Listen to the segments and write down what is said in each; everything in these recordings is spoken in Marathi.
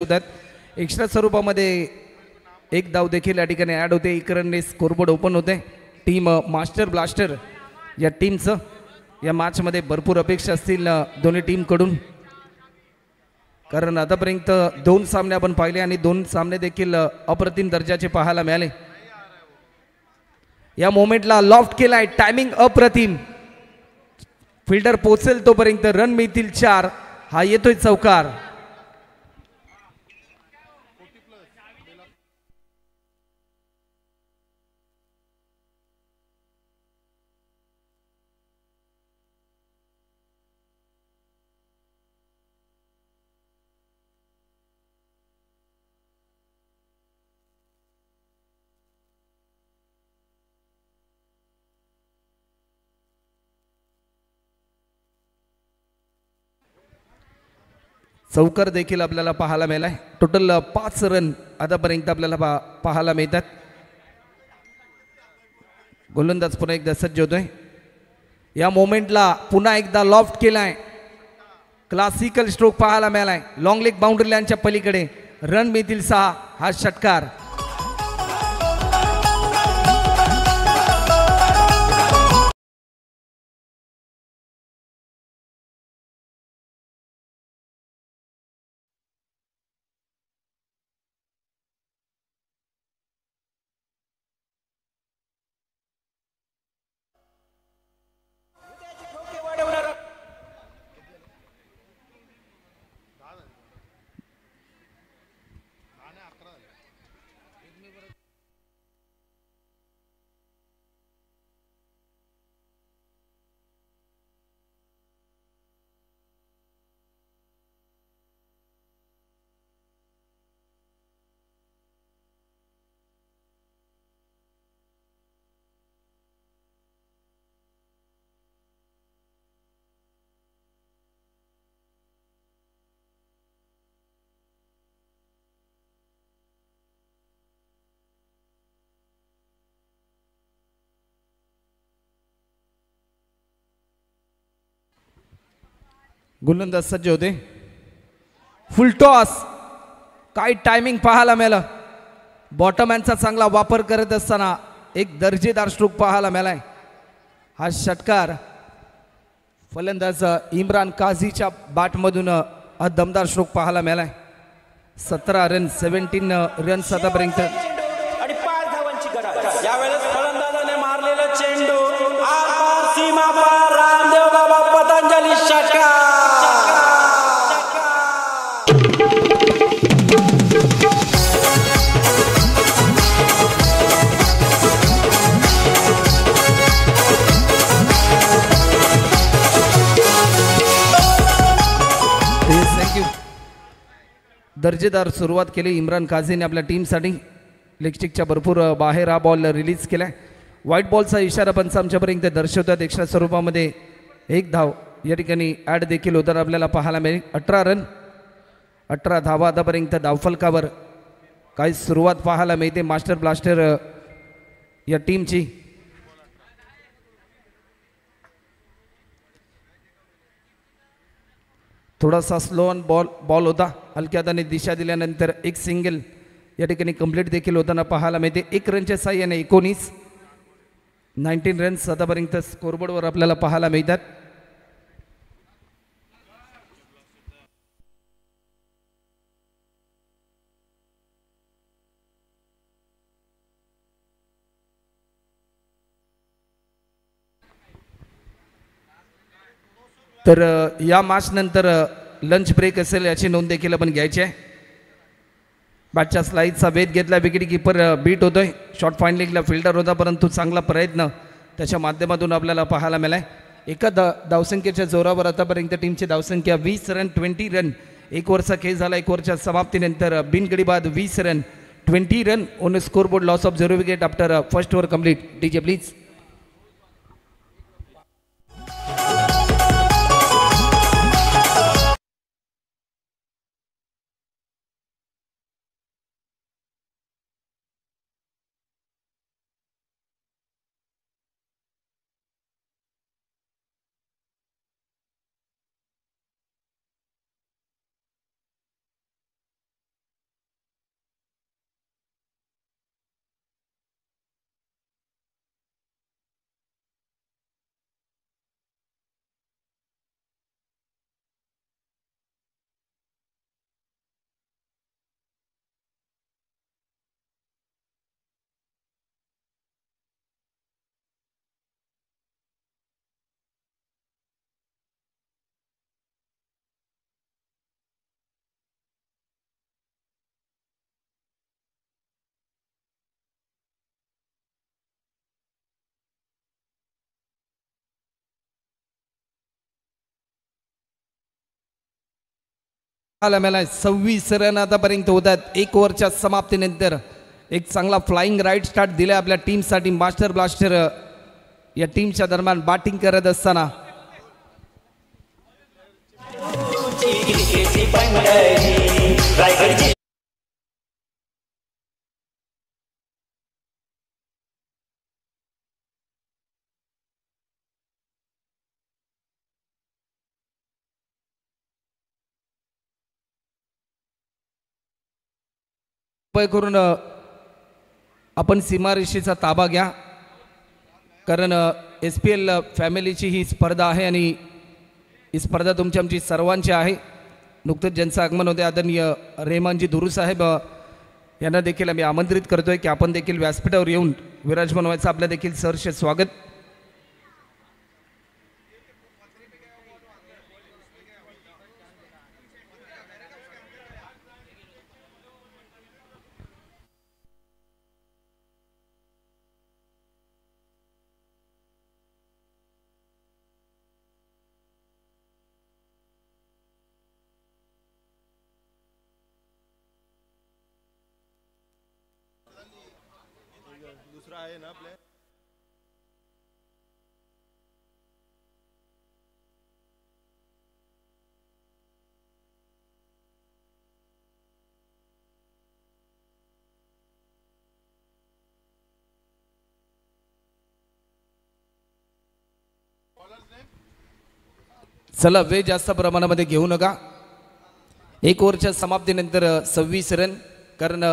होतात. एक्स्ट्रा स्वरूपामध्ये एक धाव देखील या ठिकाणी ॲड होते. इकरणने स्कोरबोर्ड ओपन होते. टीम मास्टर ब्लास्टर या टीमचं या मॅचमध्ये भरपूर अपेक्षा असतील दोन्ही टीमकडून, कारण आतापर्यंत दोन सामने आपण पाहिले आणि दोन सामने देखील अप्रतिम दर्जाचे पाहायला मिळाले. या मोमेंटला लॉफ्ट केलाय, टायमिंग अप्रतिम. फिल्डर पोहोचेल तोपर्यंत रन मिळतील 4. हा येतोय चौकार. चौकार देखील आपल्याला पाहायला मिळालाय. टोटल 5 रन आतापर्यंत आपल्याला पाहायला मिळतात. गोलंदाज पुन्हा एकदा सज्ज होतोय. या मोमेंटला पुन्हा एकदा लॉफ्ट केलाय. क्लासिकल स्ट्रोक पाहायला मिळालाय. लॉंग लेग बाउंड्री लाईनच्या पलीकडे रन मिळतील 6. हा षटकार. गोलंदाज सज्ज होते. फुल टॉस. काय टायमिंग पाहायला मिळालं. बॉटमॅनचा चांगला वापर करत असताना एक दर्जेदार स्ट्रोक पाहायला मिळालाय. हा षटकार फलंदाज इम्रान काझीच्या बॅटमधून हा दमदार स्ट्रोक पाहायला मिळालाय. 17 रन 17 रन्स आतापर्यंत. आणि 5 धावांची गरज. यावेळेस फलंदाजाने मारलेला चेंडू आर सीमा पार. रामदेव बाबा पतंजली षटकार. दर्जेदार सुरुवात केली इम्रान काझीने आपल्या टीमसाठी. लेगस्टिकच्या भरपूर बाहेर हा बॉल रिलीज केलाय. व्हाईट बॉलचा इशारा पंच आमच्यापर्यंत दर्शवतात. एक्स्ट्रा स्वरूपामध्ये एक धाव या ठिकाणी ॲड देखील होताना आपल्याला पाहायला मिळेल. 18 रन 18 धावा आतापर्यंत धावफलकावर. काही सुरुवात पाहायला मिळते मास्टर ब्लास्टर या टीमची. थोडासा स्लो ऑन बॉल होता. हलक्या हाताने दिशा दिल्यानंतर एक सिंगल या ठिकाणी कंप्लीट देखील होताना पाहायला मिळते. 1 रनच्या साह्याने 19 रन्स आतापर्यंत स्कोरबोर्डवर आपल्याला पाहायला मिळतात. तर या मॅच नंतर लंच ब्रेक असेल याची नोंद देखील आपण घ्यायची आहे. बॅटच्या स्लाईडचा वेध घेतला. विकेट किपर बीट होतोय. शॉर्ट फाईन लेगला फिल्डर होता, परंतु चांगला प्रयत्न त्याच्या माध्यमातून आपल्याला पाहायला मिळालाय. एका धावसंख्येच्या जोरावर आतापर्यंत टीमची धावसंख्या 20 रन 20 रन. 1 ओव्हरचा खेळ झाला. 1 ओव्हरच्या समाप्तीनंतर बिनगडी बाद 20 run 20 run on scoreboard. Loss of 0 wicket after first over complete. DJ please. पाहायला मिळाला 26 रन आतापर्यंत होत आहेत. 1 ओव्हरच्या समाप्तीनंतर एक चांगला फ्लाइंग राईट स्टार्ट दिला आपल्या टीमसाठी. मास्टर ब्लास्टर या टीमच्या दरम्यान बॅटिंग करत असताना करून आपण सीमारेषेचा ताबा घ्या, कारण SPL फॅमिलीची ही स्पर्धा आहे आणि ही स्पर्धा तुमची आमची सर्वांची आहे. नुकतंच ज्यांचं आगमन होते आदरणीय रेहमानजी दुरू साहेब यांना देखील आम्ही आमंत्रित करतोय की आपण देखील व्यासपीठावर येऊन विराजमान व्हायचं. आपलं देखील सहर्ष स्वागत. चला वेळ जास्त प्रमाणामध्ये घेऊ नका. 1 ओव्हरच्या समाप्तीनंतर 26 रन, कारण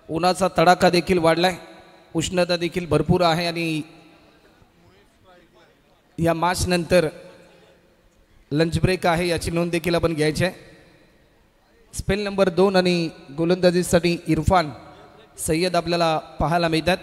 उन्हाचा तडाखा देखील वाढलाय, उष्णता देखील भरपूर आहे आणि या मॅच नंतर लंच ब्रेक आहे याची नोंद देखील आपण घ्यायची आहे. स्पेल नंबर 2 आणि गोलंदाजीसाठी इरफान सय्यद आपल्याला पाहायला मिळतात.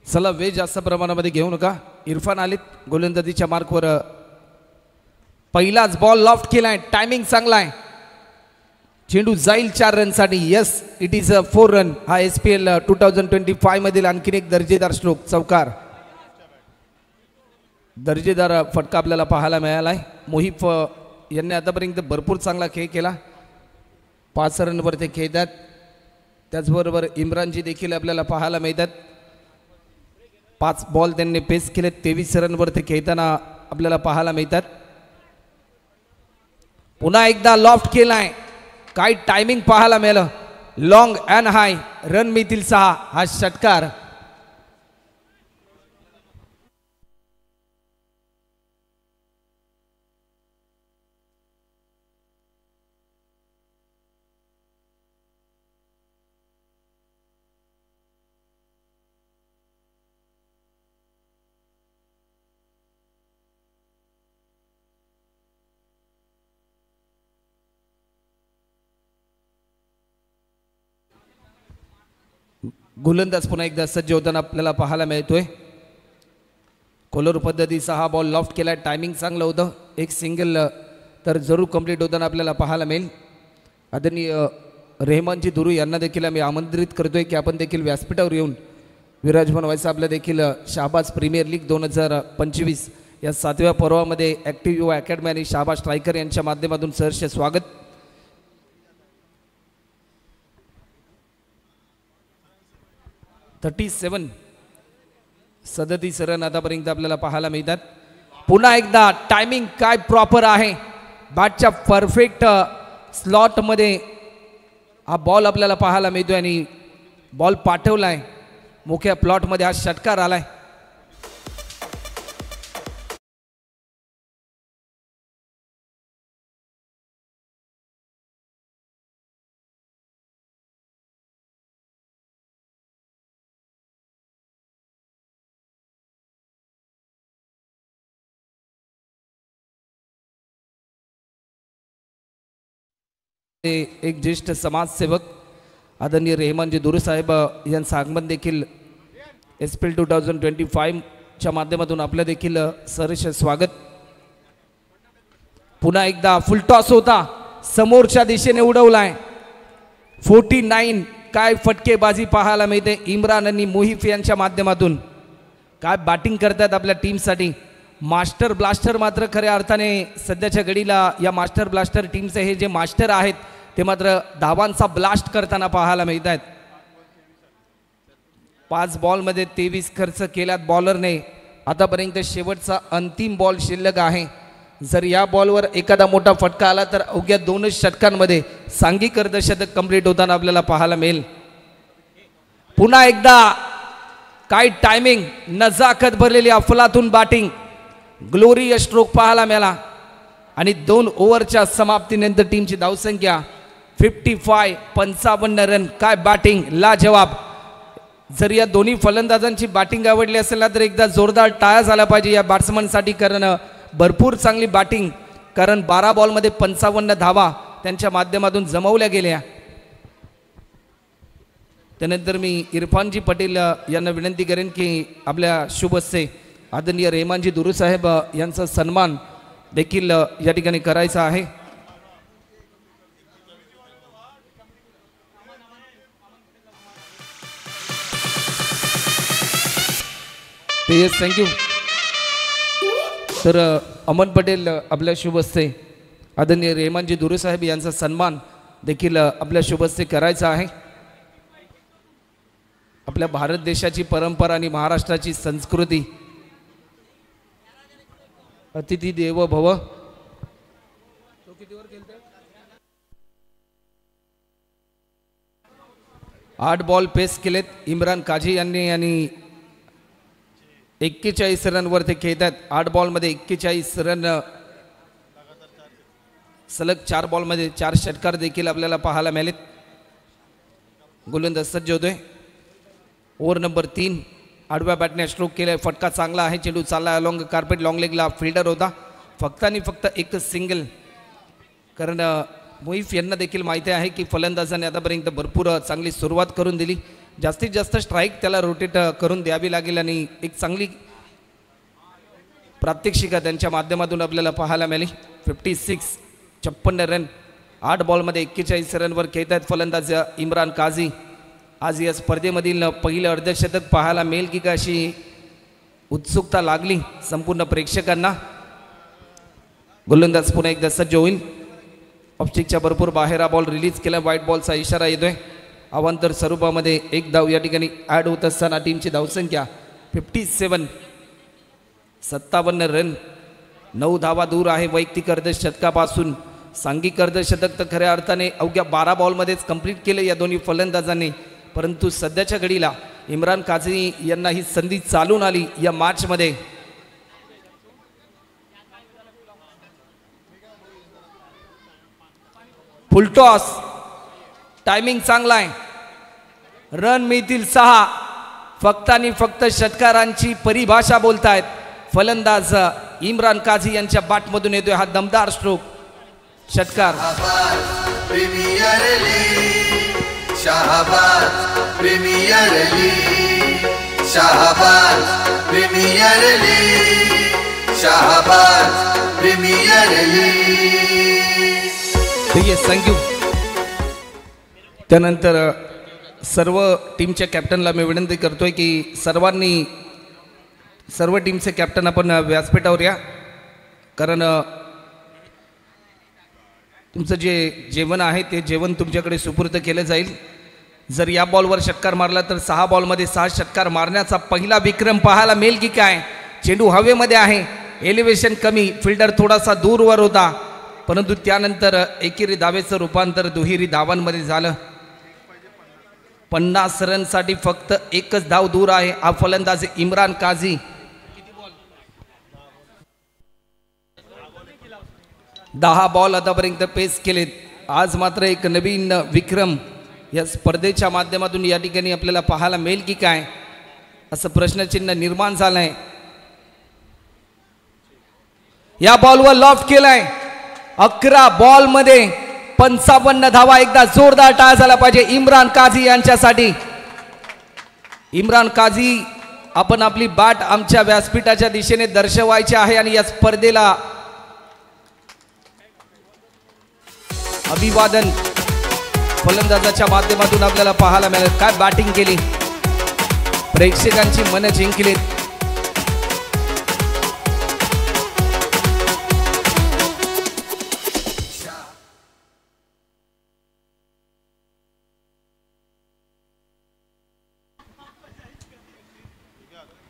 चला वेळ जास्त प्रमाणामध्ये घेऊ नका. इरफान आलीत गोलंदाजीच्या मार्कवर. पहिलाच बॉल लॉफ्ट केलाय, टायमिंग चांगला आहे, चेंडू जाईल 4 रनसाठी. Yes, it is a 4 run. हा SPL 2025 मधील आणखीन एक दर्जेदार स्ट्रोक, चौकार, दर्जेदार फटका आपल्याला पाहायला मिळाला आहे. मोहिफ यांनी आतापर्यंत भरपूर चांगला खेळ केला, 5 रनवर ते खेळतात. त्याचबरोबर इम्रानजी देखील आपल्याला पाहायला मिळतात. 5 बॉल त्यांनी पेस केले, 23 रनवर ते खेळताना आपल्याला पाहायला मिळतात. पुन्हा एकदा लॉफ्ट केलाय, काय टायमिंग पाहायला मिळालं, लॉंग अँड हाय, रन मिळतील 6. हा षटकार गोलंदाज पुन्हा एकदा सज्ज होताना आपल्याला पाहायला मिळतोय. कोलर पद्धतीचा हा बॉल लॉफ्ट केला, टायमिंग चांगलं होतं, एक सिंगल तर जरूर कंप्लीट होताना आपल्याला पाहायला मिळेल. आदरणीय रेहमानजी दुरू यांना देखील आम्ही आमंत्रित करतोय की आपण देखील व्यासपीठावर येऊन विराजमान व्हायचं. आपलं देखील शाहबाज प्रीमियर लीग 2025 या 7व्या पर्वामध्ये ॲक्टिव्ह युवा अकॅडमी आणि शाहबाज स्ट्रायकर यांच्या माध्यमातून सहर्ष स्वागत. (37) 37 रन आतापर्यंत आपल्याला पाहायला मिळतात. पुन्हा एकदा टायमिंग काय प्रॉपर आहे, बॅटच्या परफेक्ट स्लॉटमध्ये हा बॉल आपल्याला पाहायला मिळतोय आणि बॉल पाठवलाय मोठ्या प्लॉटमध्ये, हा षटकार आलाय. एक ज्येष्ठ समाजसेवक आदरणीय रेहमानजी दुरू साहेब यांचं आगमन देखील SPL 2025 च्या माध्यमातून आपलं देखील सहर्ष स्वागत. पुन्हा एकदा फुल टॉस होता, समोरच्या दिशेने उडवलाय. 49 काय फटकेबाजी पाहायला मिळते इम्रान आणि मोहिफ यांच्या माध्यमातून. काय बॅटिंग करतात आपल्या टीमसाठी. मास्टर ब्लास्टर मात्र खऱ्या अर्थाने सध्याच्या घडीला या मास्टर ब्लास्टर टीमचे हे जे मास्टर आहेत ते मात्र धावांचा ब्लास्ट करताना पाहायला मिळत आहेत. 5 बॉलमध्ये 23 खर्च केल्यात बॉलरने. आतापर्यंत शेवटचा अंतिम बॉल शिल्लक आहे. जर या बॉलवर एखादा मोठा फटका आला तर अवघ्या 2 षटकांमध्ये सांघिक अर्धशतक कंप्लीट होताना आपल्याला पाहायला मिळेल. पुन्हा एकदा काय टायमिंग, नजाकत भरलेली अफलातून बॅटिंग, ग्लोरियस स्ट्रोक पाहायला मिळाला. आणि 2 ओव्हरच्या समाप्तीनंतर टीमची धावसंख्या 55 रन. काय बॅटिंग लाजवाब. जर या दोन्ही फलंदाजांची बॅटिंग आवडली असेल ना तर एकदा जोरदार टाळ्या झाला पाहिजे या बॅट्समनसाठी, कारण भरपूर चांगली बॅटिंग. कारण 12 बॉलमध्ये 55 धावा त्यांच्या माध्यमातून जमवल्या गेल्या. त्यानंतर मी इरफानजी पटेल यांना विनंती करेन की आपल्या शुभ हस्ते आदरणीय रेहमानजी दुरू साहेब यांचा सन्मान देखील या ठिकाणी करायचा आहे. थँक्यू. तर अमन पटेल आपल्या शुभ हस्ते आदरणीय रेहमानजी दुरू साहेब यांचा सन्मान देखील आपल्या शुभ हस्ते करायचा आहे. आपल्या भारत देशाची परंपरा आणि महाराष्ट्राची संस्कृती अतिथी देव भव. 8 बॉल पेस केलेत इम्रान काझी यांनी आणि 41 रनवर ते खेळतात. 8 बॉलमध्ये 41 रन. सलग 4 बॉलमध्ये 4 षटकार देखील आपल्याला पाहायला मिळालेत. गोलंदाज सज्ज होतोय. ओव्हर नंबर 3 आडव्या बॅटने स्ट्रोक केलाय. फटका चांगला आहे. चेंडू चालला अलॉंग कार्पेट, लॉंग लेगला फिल्डर होता. फक्त आणि फक्त एकच सिंगल. कारण मोहिफ यांना देखील माहिती आहे की फलंदाजाने आतापर्यंत भरपूर चांगली सुरुवात करून दिली. जास्तीत जास्त स्ट्राईक त्याला रोटेट करून द्यावी लागेल आणि एक चांगली प्रात्यक्षिका त्यांच्या माध्यमातून आपल्याला पाहायला मिळाली. 56 रन. 8 बॉलमध्ये 41 रनवर खेळत आहेत फलंदाज इम्रान काझी. आज या स्पर्धेमधील पहिलं अर्धशतक पाहायला मिळेल की काय अशी उत्सुकता लागली संपूर्ण प्रेक्षकांना. गोलंदाज पुन्हा एकदा सज्ज होईल. ऑफस्टिकच्या भरपूर बाहेर हा बॉल रिलीज केला. व्हाईट बॉलचा इशारा येतोय. अवांतर स्वरूपामध्ये 1 धाव या ठिकाणी ॲड होत असताना टीमची धावसंख्या 57 रन. 9 धावा दूर आहे वैयक्तिक अर्धशतकापासून. सांघिक अर्धशतक तर खऱ्या अर्थाने अवघ्या 12 बॉलमध्येच कंप्लीट केले या दोन्ही फलंदाजांनी. परंतु सध्याच्या घडीला इम्रान काझी यांना ही संधी चालून आली या मॅचमध्ये. फुल टॉस. टायमिंग चांगला आहे. रन मिळतील 6. फक्त आणि फक्त षटकारांची परिभाषा बोलतायत फलंदाज इम्रान काझी यांच्या बॅटमधून येतोय हा दमदार स्ट्रोक. षटकार. Premier league Shahbaz, premier league Shahbaz, premier league Shahbaz, premier league. Thank you. त्यानंतर सर्व टीमच्या कॅप्टनला मी विनंती करतोय की सर्व टीमचे कॅप्टन आपण व्यासपीठावर या. कारण तुमचं जे जेवण आहे ते जेवण तुमच्याकडे सुपूर्द केलं जाईल. जर या बॉलवर षटकार मारला तर 6 बॉलमध्ये 6 षटकार मारण्याचा पहिला विक्रम पाहायला मिळेल की काय. चेंडू हवेमध्ये आहे. एलिव्हेशन कमी, फिल्डर थोडासा दूरवर होता. परंतु त्यानंतर एकेरी धावेचं रूपांतर दुहेरी धावांमध्ये झालं. 50 रनसाठी फक्त एकच धाव दूर आहे हा फलंदाज इम्रान काझी. 10 बॉल आतापर्यंत पेस केलेत. आज मात्र एक नवीन विक्रम या स्पर्धेच्या माध्यमातून या ठिकाणी आपल्याला पाहायला मिळेल की काय असं प्रश्नचिन्ह निर्माण झालंय. या बॉलवर लॉफ्ट केलाय. 11 बॉलमध्ये 55 धावा. एकदा जोरदार टाळ्या झाला पाहिजे इम्रान काझी यांच्यासाठी. इम्रान काझी आपण आपली बाट आमच्या व्यासपीठाच्या दिशेने दर्शवायची आहे आणि या स्पर्धेला अभिवादन फलंदाजाच्या माध्यमातून आपल्याला पाहायला मिळेल. काय बॅटिंग केली, प्रेक्षकांची मन जिंकलीत.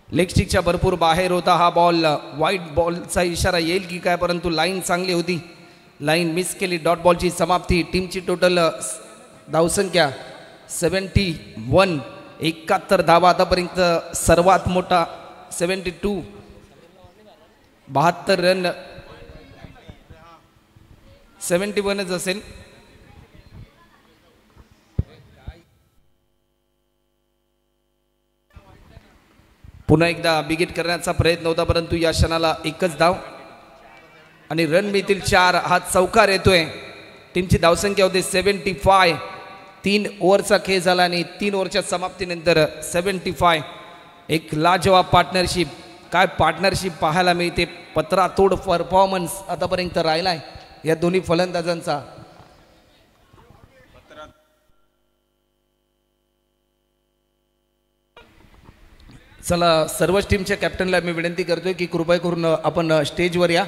लेग स्टिकच्या भरपूर बाहेर होता हा बॉल. व्हाईट बॉलचा इशारा येईल की काय, परंतु लाईन चांगली होती, लाईन मिस केली. डॉट बॉलची समाप्ती. टीमची टोटल धावसंख्या 71, 71 धावा आतापर्यंत सर्वात मोठा 72, 72 रन 71च असेल. पुन्हा एकदा बिगिट करण्याचा प्रयत्न होता, परंतु या क्षणाला एकच धाव आणि रन मिळतील 4. हा चौकार येतोय. टीमची धावसंख्या होते 75. 3 ओव्हरचा खेळ झाला आणि 3 ओव्हरच्या समाप्तीनंतर 75. एक लाजवाब पार्टनरशिप. काय पार्टनरशिप पाहायला मिळते. पत्रातोड परफॉर्मन्स आतापर्यंत राहिलाय या दोन्ही फलंदाजांचा. चला, सर्वच टीमच्या कॅप्टनला मी विनंती करतोय की कृपया करून आपण स्टेजवर या.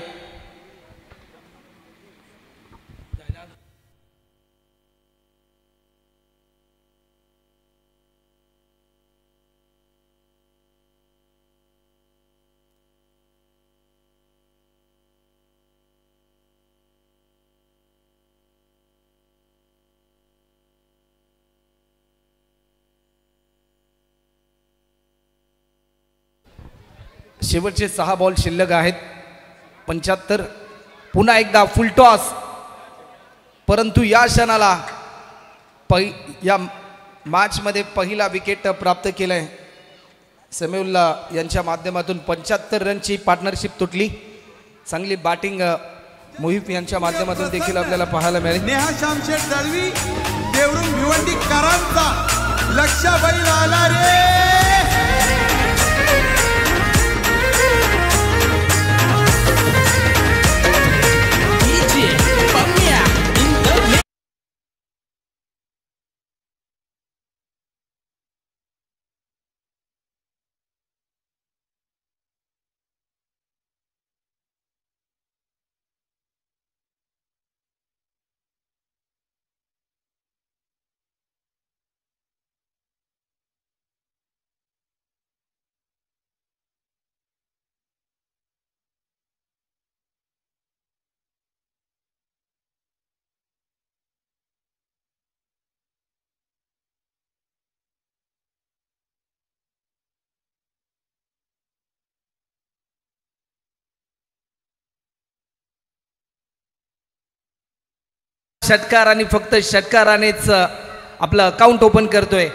शेवटचे 6 बॉल शिल्लक आहेत. 75. पुन्हा एकदा फुल टॉस, परंतु या क्षणाला या मॅचमध्ये पहिला विकेट प्राप्त केलाय समीउल्लाह यांच्या माध्यमातून. 75 रनची पार्टनरशिप तुटली. चांगली बॅटिंग मोहित यांच्या माध्यमातून देखील आपल्याला पाहायला मिळेल. नेहा शामशेठ दळवी देवरुम भिवंडीकरांचा लक्षाबाई आला रे. षटकार आणि फक्त षटकारानेच आपलं अकाउंट ओपन करतोय.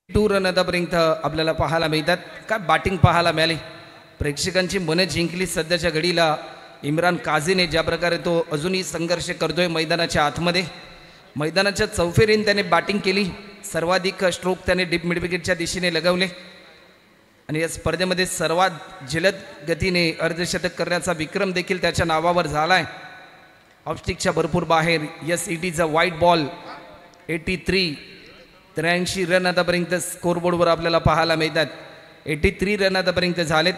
टू रन आतापर्यंत आपल्याला पाहायला मिळतात. काय बॅटिंग पाहायला मिळाली. प्रेक्षकांची मनं जिंकली. सध्याच्या घडीला इम्रान काझीने ज्या प्रकारे तो अजूनही संघर्ष करतोय मैदानाच्या आतमध्ये. मैदानाच्या चौफेरीने त्याने बॅटिंग केली. सर्वाधिक स्ट्रोक त्याने डीप मिड विकेटच्या दिशेने लगवले आणि या स्पर्धेमध्ये सर्वात जलद गतीने अर्धशतक करण्याचा विक्रम देखील त्याच्या नावावर झालाय. ऑफस्टिकच्या भरपूर बाहेर. SETचा व्हाईट बॉल 83. 83 रन आतापर्यंत स्कोरबोर्डवर आपल्याला पाहायला मिळतात. 83 रन आतापर्यंत झालेत.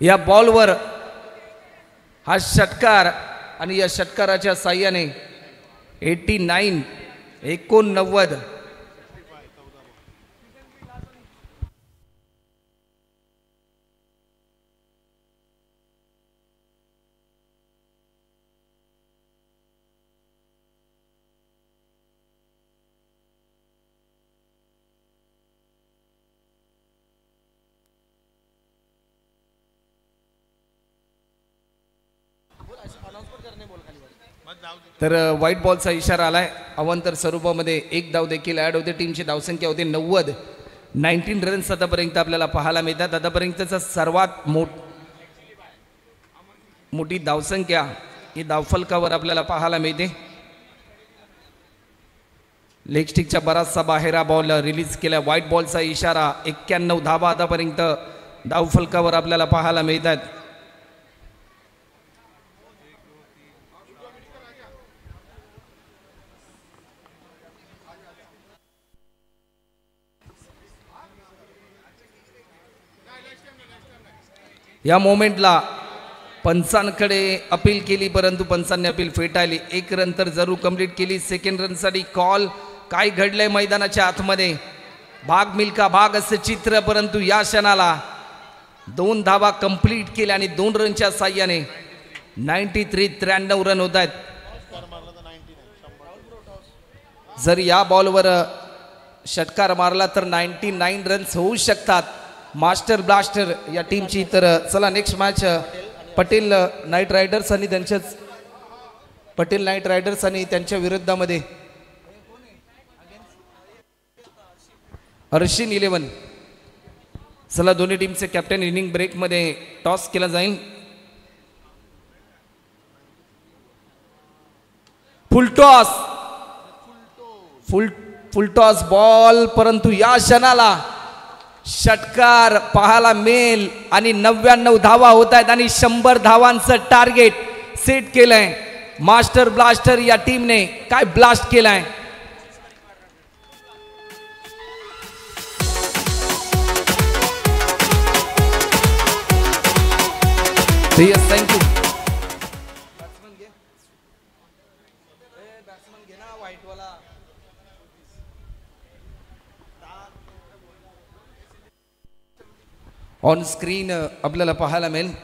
या बॉलवर हा षटकार आणि या षटकाराच्या साह्याने 89 89. तर व्हाईट बॉलचा इशारा आलाय. अवांतर स्वरूपामध्ये एक धाव देखील ॲड होते. टीमची धावसंख्या होते 90. 19 रन्स आतापर्यंत आपल्याला पाहायला मिळतात. आतापर्यंतचा सर्वात मोठी धावसंख्या ही धावफलकावर आपल्याला पाहायला मिळते. लेग स्टिकच्या बराचसा बाहेर हा बॉल रिलीज केला. व्हाईट बॉलचा इशारा. 91 धावा आतापर्यंत धावफलकावर आपल्याला पाहायला मिळतात. या मोमेंटला पंचांकडे अपील केली परंतु पंचांनी अपील फेटाळली. एक रन तर जरूर कंप्लीट केली. सेकंड रनसाठी कॉल. काय घडलंय मैदानाच्या आतमध्ये? भाग मिल्का भाग असे चित्र, परंतु या क्षणाला 2 धावा कंप्लीट केल्या आणि 2 रनच्या साह्याने 93 रन होत आहेत. जर या बॉलवर षटकार मारला तर 99 रन्स होऊ शकतात मास्टर ब्लास्टर या टीमची. तर चला next match Patel night riders आणि त्यांच्या विरुद्धामध्ये अर्शिन 11. चला दोन्ही टीमचे कॅप्टन इनिंग ब्रेकमध्ये टॉस केला जाईल. फुल टॉस बॉल, परंतु या क्षणाला षटकार पाहायला मिळेल आणि 99 धावा होत आहेत आणि 100 धावांचं टार्गेट सेट केलंय मास्टर ब्लास्टर या टीमने. काय ब्लास्ट केलाय. थँक्यू. ऑन स्क्रीन आपल्याला पाहायला मिळेल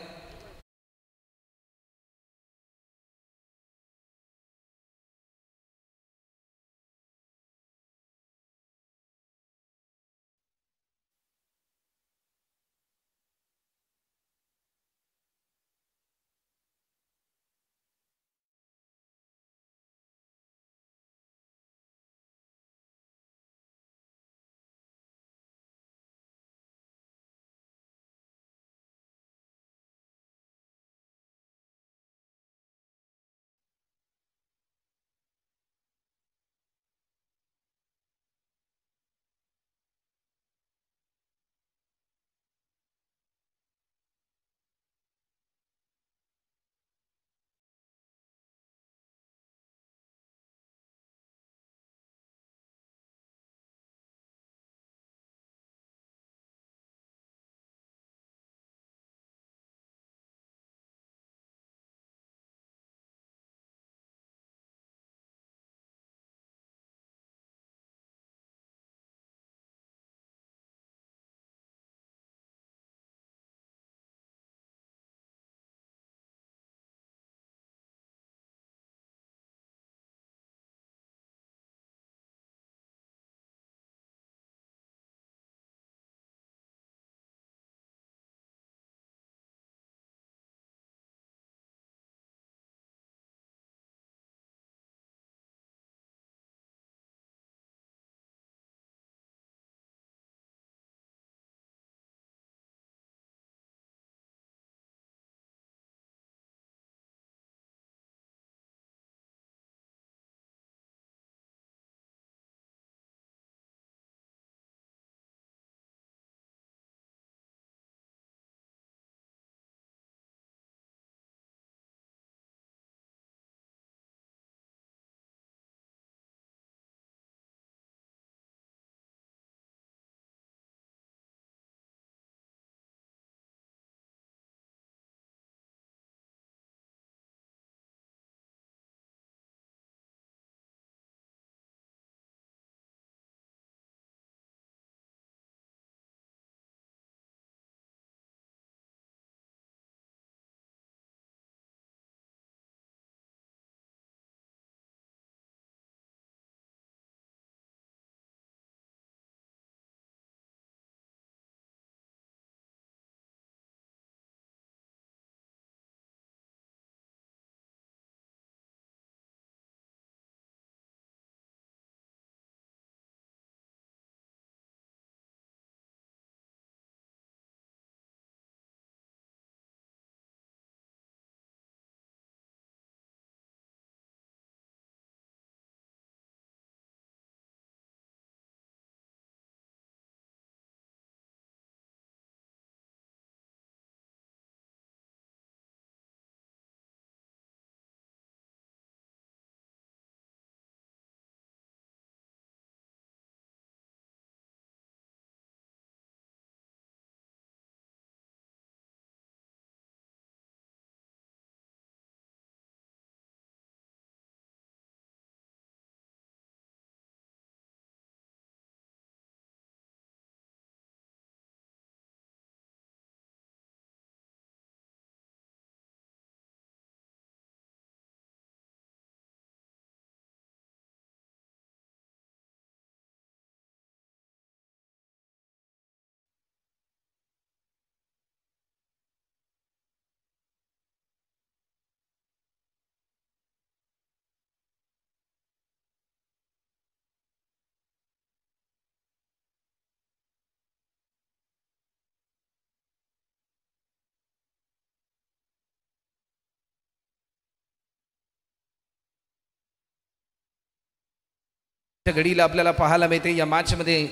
त्या घडीला आपल्याला पाहायला मिळते या मॅचमध्ये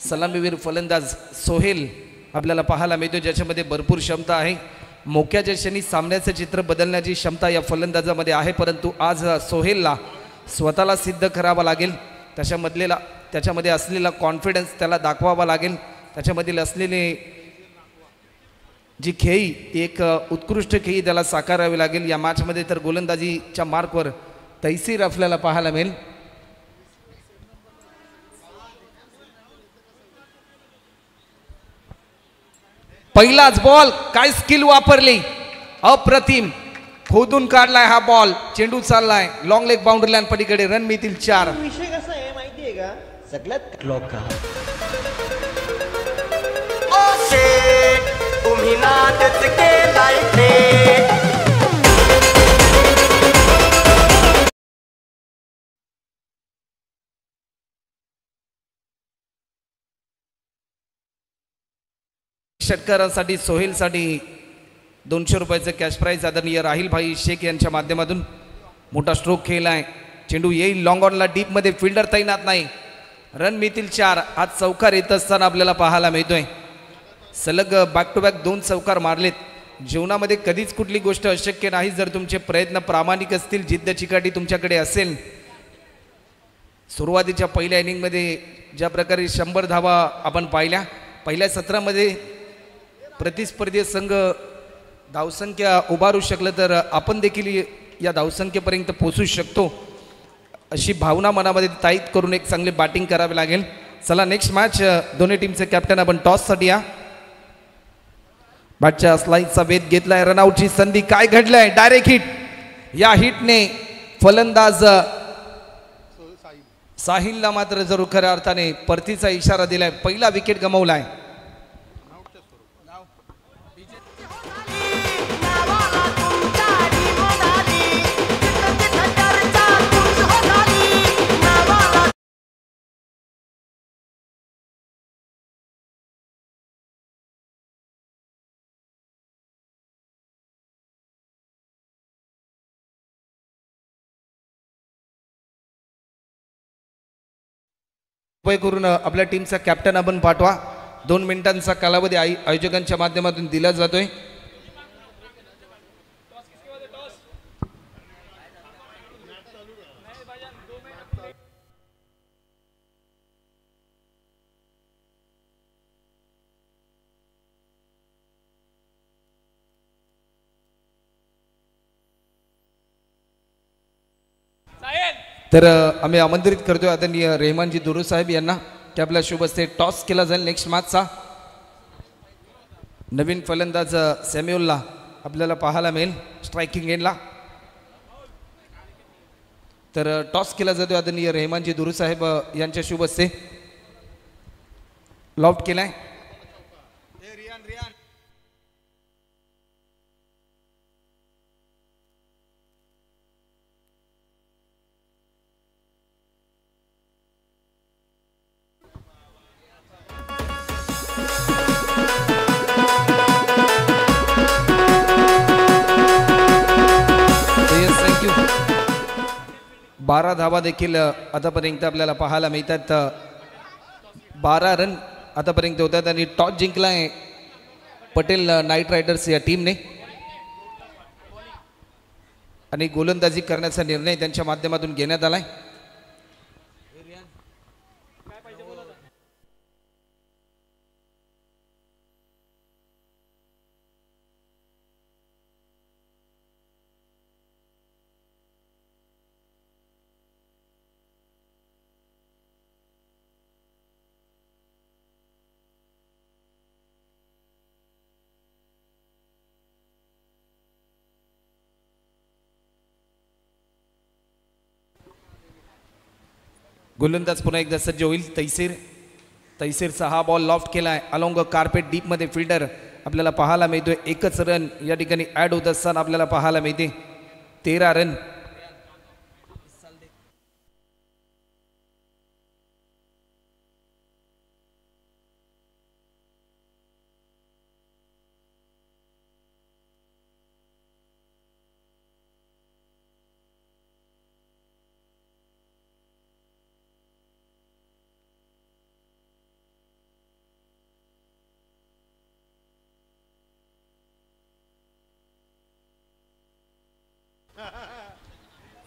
सलामीवीर फलंदाज सोहेल आपल्याला पाहायला मिळतो, ज्याच्यामध्ये भरपूर क्षमता आहे. मोक्याच्या क्षणी सामन्याचं चित्र बदलण्याची क्षमता या फलंदाजामध्ये आहे, परंतु आज सोहेलला स्वतःला सिद्ध करावा लागेल. त्याच्यामध्ये असलेला कॉन्फिडन्स त्याला दाखवावा लागेल. त्याच्यामधील असलेले जी खेळी ती एक उत्कृष्ट खेळी त्याला साकारावी लागेल. या मॅचमध्ये तर गोलंदाजीच्या मार्कवर तैसीर आपल्याला पाहायला मिळेल. पहिलाच बॉल, काय स्किल वापरली, अप्रतिम खोदून काढलाय हा बॉल. चेंडू चाललाय लॉंग लेग बाउंड्री लाईन पलीकडे, रन मिळतील 4. विषय कसा आहे माहितीये का, सगळ्यात लोक तुम्ही नाटक केलाय ते षटकारासाठी सोहेलसाठी 200 रुपयाचं कॅश प्राईज आदरणीय राहिल भाई शेख यांच्या माध्यमातून. मोठा स्ट्रोक खेळलाय, चेंडू येईल लॉंग ऑनला, डीपमध्ये फिल्डर तैनात नाही, रन मिळतील 4. आज चौकार येत असताना आपल्याला पाहायला मिळतोय. सलग बॅक टू बॅक 2 चौकार मारलेत. जीवनामध्ये कधीच कुठली गोष्ट अशक्य नाही जर तुमचे प्रयत्न प्रामाणिक असतील, जिद्द चिकाटी तुमच्याकडे असेल. सुरुवातीच्या पहिल्या इनिंगमध्ये ज्या प्रकारे 100 धावा आपण पाहिल्या, पहिल्या सत्रामध्ये प्रतिस्पर्धी संघ धावसंख्या उभारू शकलं तर आपण देखील या धावसंख्येपर्यंत पोहोचू शकतो, अशी भावना मनामध्ये ताईत करून एक चांगली बॅटिंग करावी लागेल. चला नेक्स्ट मॅच, दोन्ही टीमचे कॅप्टन आपण टॉससाठी या. बॅटच्या स्लाइसचा वेध घेतलाय, रनआउटची संधी, काय घडलंय, डायरेक्ट हिट. या हिटने फलंदाज साहिलला मात्र जरूर खऱ्या अर्थाने परतीचा इशारा दिलाय. पहिला विकेट गमावलाय. कृपया करून आपल्या टीमचा कॅप्टन आपण पाठवा. 2 मिनिटांचा कालावधी आयोजकांच्या माध्यमातून दिला जातोय. तर आम्ही आमंत्रित करतोय आदरणीय रेहमानजी दुरू साहेब यांना की आपल्या शुभ हस्ते टॉस केला जाईल नेक्स्ट मॅचचा. नवीन फलंदाज सॅम्युअलला आपल्याला पाहायला मिळेल स्ट्रायकिंग एंडला. तर टॉस केला जातोय आदरणीय रेहमानजी दुरू साहेब यांच्या शुभ हस्ते. लॉफ्ट केलाय. थँक्यू. 12 धावा देखील आतापर्यंत आपल्याला पाहायला मिळतात. 12 रन आतापर्यंत होतात आणि टॉस जिंकलाय पटेल नाईट रायडर्स या टीमने आणि गोलंदाजी करण्याचा निर्णय त्यांच्या माध्यमातून घेण्यात आलाय. गोलंदाज पुन्हा एकदा सज्ज होईल. तैसीरचा हा बॉल लॉफ्ट केलाय अलॉंग कार्पेट डीपमध्ये. फिल्डर आपल्याला पाहायला मिळतोय. 1च रन या ठिकाणी ॲड होत असताना आपल्याला पाहायला मिळते. 13 रन.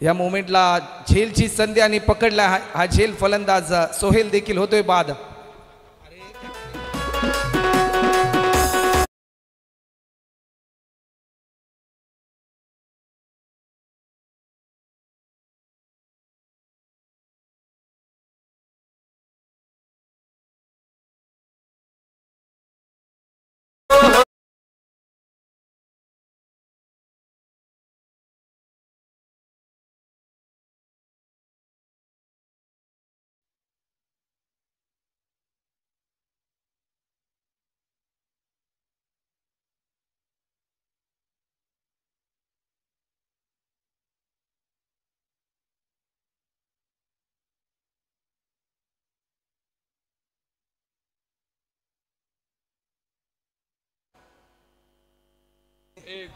या मोमेंटला झेलची संधी आणि पकडला हा झेल फलंदाज सोहेल देखील होतोय बाद.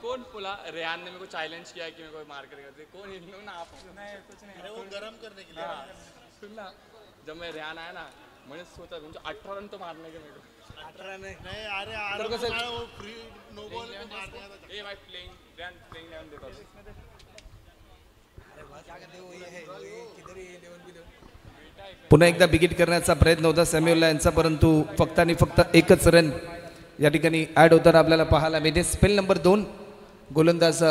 कौन बोला रेहान ने मेरे को चैलेंज किया कि मेरे को मार कर करते कौन इन लोग ना आप नहीं कुछ नहीं अरे वो गरम करने के लिए सुन ना जब मैं रेहान आया ना मैंने सोचा मुझे 18 रन तो मारने के मेरे को 18 नहीं अरे आराम से वो फ्री नो बॉल को मार दिया था ए भाई प्लेइंग रेहान प्लेइंग नाम देता अरे क्या करते हो ये है किधर ये लेवल भी पुन्हा एकदा बिगिट करण्याचा प्रयत्न होता सॅम्युएल यांचा, परंतु फक्त आणि फक्त एकच रन या ठिकाणी ॲड होताना आपल्याला पाहायला मिळते. स्पेल नंबर 2 गोलंदाज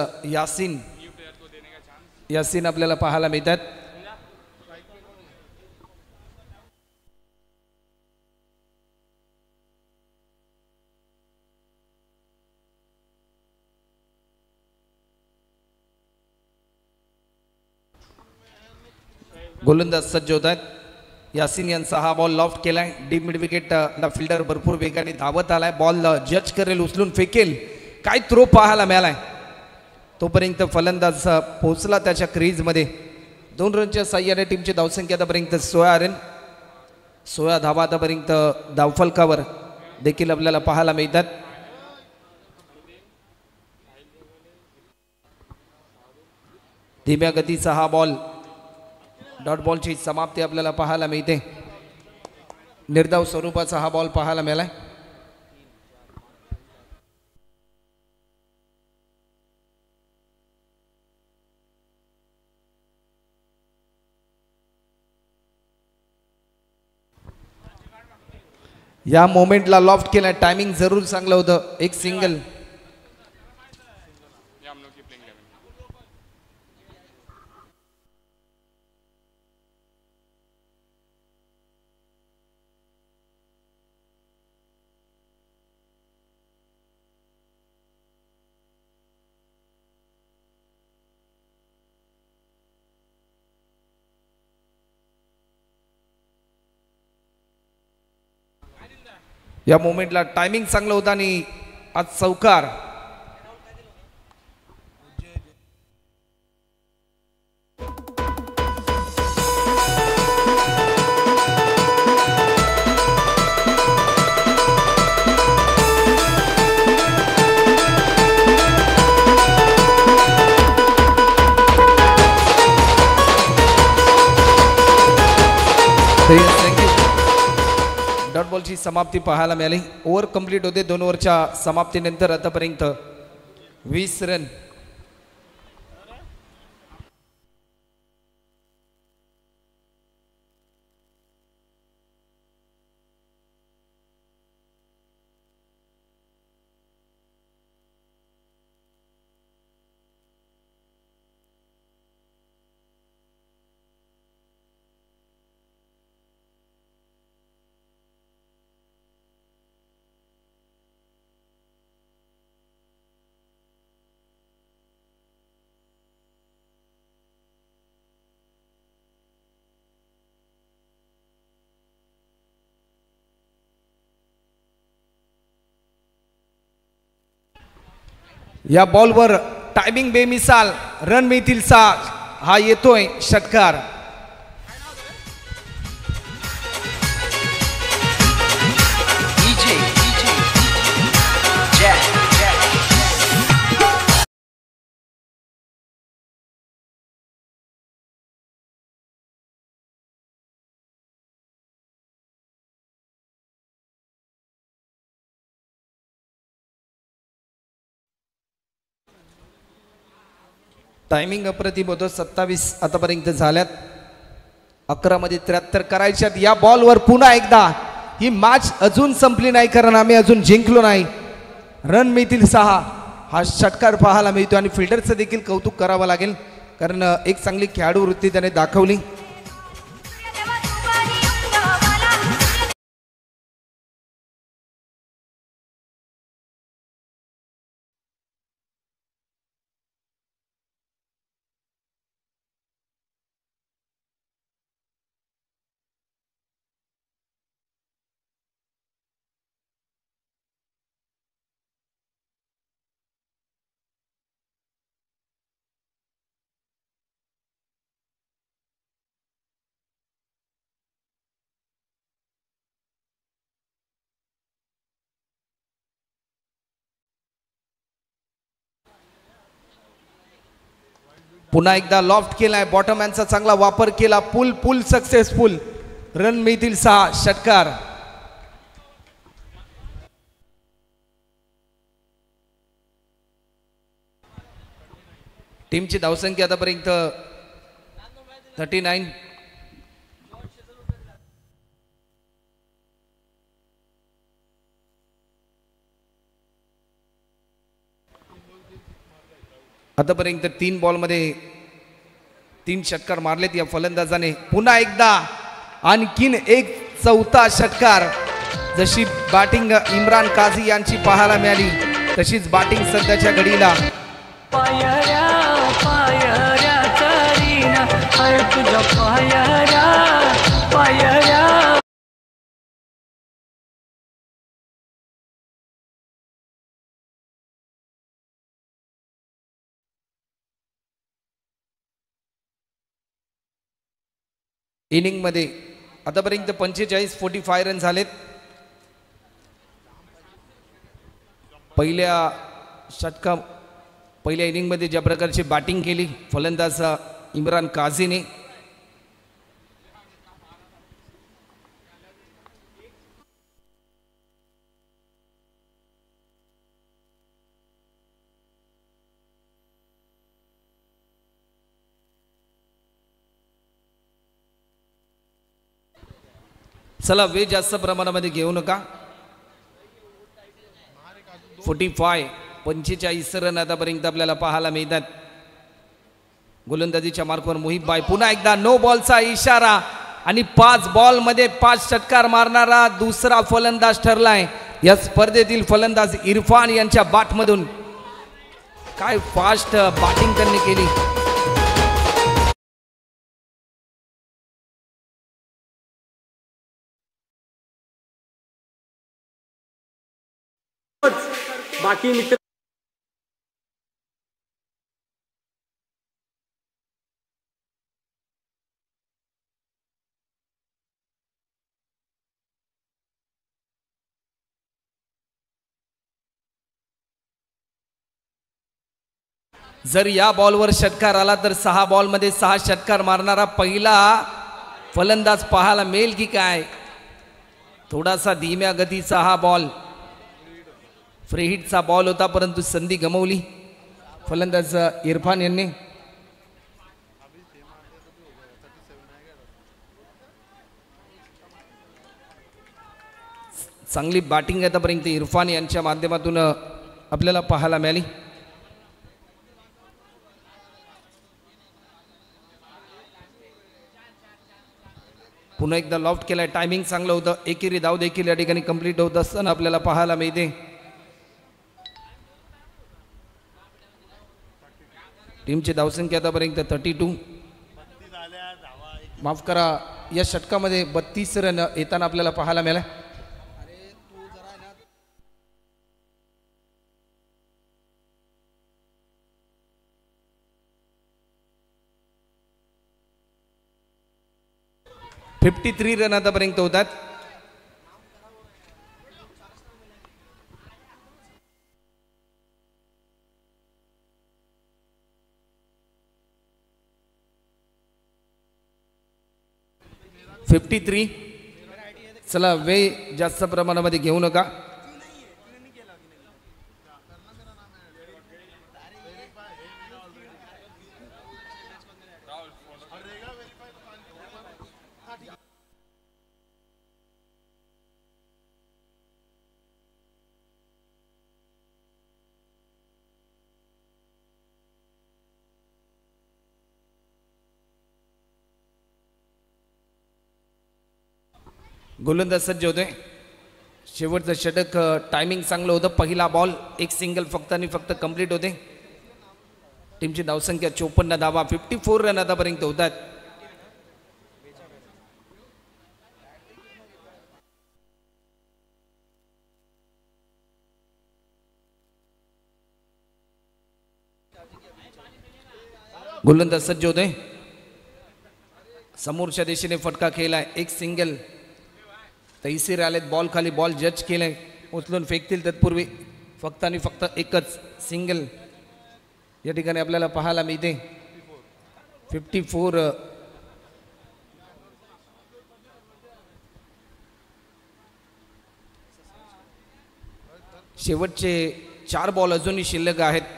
यासीन आपल्याला पाहायला मिळतात. गोलंदाज सज्ज होत आहेत. यासीन यांचा हा बॉल लॉफ्ट केलाय. डीप मिड विकेट ला फिल्डर भरपूर वेगाने धावत आलाय. बॉल जज करेल, उचलून फेकेल, काय थ्रो पाहायला मिळालाय. तोपर्यंत फलंदाज पोहोचला त्याच्या क्रीजमध्ये. 2 रनच्या साह्याने टीमची धावसंख्या आतापर्यंत 16 रन, 16 धावा आतापर्यंत धावफलकावर देखील आपल्याला पाहायला मिळतात. धीम्या गतीचा हा बॉल, डॉट बॉलची समाप्ती आपल्याला पाहायला मिळते. निर्धाव स्वरूपाचा हा बॉल पाहायला मिळालाय. या मोमेंटला लॉफ्ट केला. टायमिंग जरूर चांगलं होतं. एक सिंगल. या मोमेंटला टायमिंग चांगलं होतं आणि आज चौकार. डॉट बॉलची समाप्ती पाहायला मिळाली. ओव्हर कंप्लीट होते. 2 ओव्हरच्या समाप्तीनंतर आतापर्यंत 20 रन. या बॉलवर टायमिंग बेमिसाल, रन मिळतील 7. हा येतोय षटकार. टायमिंग अप्रतिम होतो. 27 आतापर्यंत झाल्यात. 11 मध्ये 73 करायच्यात. या बॉलवर पुन्हा एकदा ही मॅच अजून संपली नाही कारण आम्ही अजून जिंकलो नाही. रन मिळतील 6. हा षटकार पाहायला मिळतो आणि फिल्डरचं देखील कौतुक करावं लागेल कारण एक चांगली खेळाडू वृत्ती त्याने दाखवली. पुन्हा एकदा लॉफ्ट केलाय. बॉटममॅनचा चांगला वापर केला. पुल सक्सेसफुल. रन मिळतील 6. षटकार. टीमची धावसंख्या आतापर्यंत 39. आतापर्यंत 3 बॉलमध्ये 3 षटकार मारलेत या फलंदाजाने. पुन्हा एकदा आणखीन एक 4था षटकार. जशी बॅटिंग इम्रान काझी यांची पाहायला मिळाली तशीच बॅटिंग सध्याच्या घडीला इनिंगमध्ये आतापर्यंत 45 रन झालेत. पहिल्या इनिंगमध्ये ज्या प्रकारची बॅटिंग केली फलंदाज इम्रान काझीने चला वेळ जास्त प्रमाणामध्ये घेऊ नका. 45 रन आतापर्यंत आपल्याला पाहायला मिळतात. गोलंदाजीच्या मार्कवर मोहित बाय. पुन्हा एकदा नो बॉलचा इशारा आणि 5 बॉलमध्ये 5 षटकार मारणारा दुसरा फलंदाज ठरलाय या स्पर्धेतील फलंदाज इरफान यांच्या बॅटमधून. काय फास्ट बॅटिंग त्यांनी केली. बाकी मित्र जर या बॉलवर षटकार आला तर 6 बॉलमध्ये 6 षटकार मारणारा पहिला फलंदाज पाहायला मिळेल की काय. थोडासा धीम्या गतीचा हा बॉल. फ्री हिटचा बॉल होता परंतु संधी गमावली फलंदाज इरफान यांनी. चांगली बॅटिंग आतापर्यंत इरफान यांच्या माध्यमातून आपल्याला पाहायला मिळाली. पुन्हा एकदा लॉफ्ट केलाय. टायमिंग चांगलं होतं. एकेरी धाव देखील या ठिकाणी कंप्लीट होत असताना आपल्याला पाहायला मिळते. टीमची धावसंख्या आतापर्यंत 32. माफ करा या षटकामध्ये 32 रन येताना आपल्याला पाहायला मिळाला. « 53 रन आतापर्यंत होतात. चला वेळ जास्त प्रमाणामध्ये घेऊ नका. गोलंदाज सज्ज होते. शेवटचं षटक टायमिंग चांगलं होतं. पहिला बॉल एक सिंगल फक्त आणि फक्त कंप्लीट होते. टीमची धावसंख्या 54 धावा, 54 रन आतापर्यंत होतात. गोलंदाज सज्ज होते. समोरच्या दिशेने फटका खेळलाय. एक सिंगल. तैसीर आलेत बॉल खाली. बॉल जज केलाय. उचलून फेकतील तत्पूर्वी फक्त आणि फक्त एकच सिंगल या ठिकाणी आपल्याला पाहायला मिळते. 54. शेवटचे 4 बॉल अजूनही शिल्लक आहेत.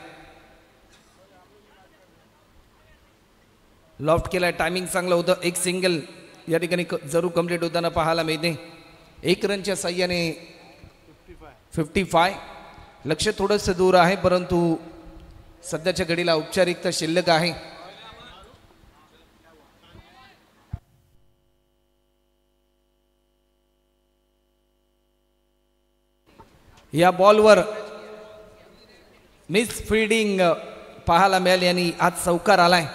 लॉफ्ट केलाय. टायमिंग चांगलं होतं. एक सिंगल या ठिकाणी जरूर कंप्लीट होताना पाहायला मिळते. 1 रनच्या साह्याने 55. लक्ष थोडंसं दूर आहे परंतु सध्याच्या घडीला औपचारिकता शिल्लक आहे. या बॉलवर मिस फिल्डिंग पाहायला मिळाली आणि आज चौकार आलाय.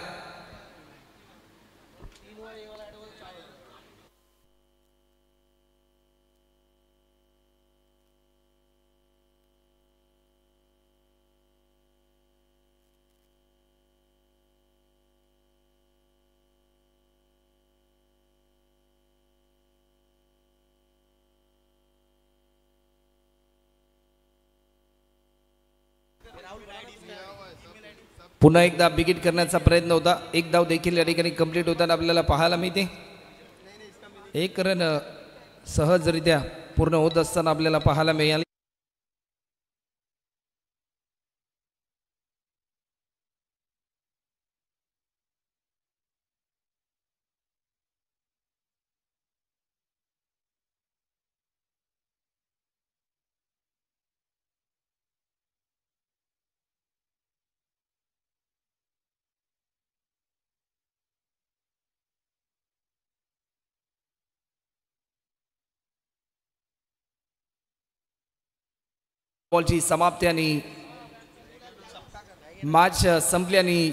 पुन्हा एकदा बिगिट करण्याचा प्रयत्न होता. एक धाव देखील या ठिकाणी कंप्लीट होताना आपल्याला पाहायला मिळते. 1 रन सहजरित्या पूर्ण होत असताना आपल्याला पाहायला मिळाले. बॉलची समाप्ती आणि मॅच संपली आणि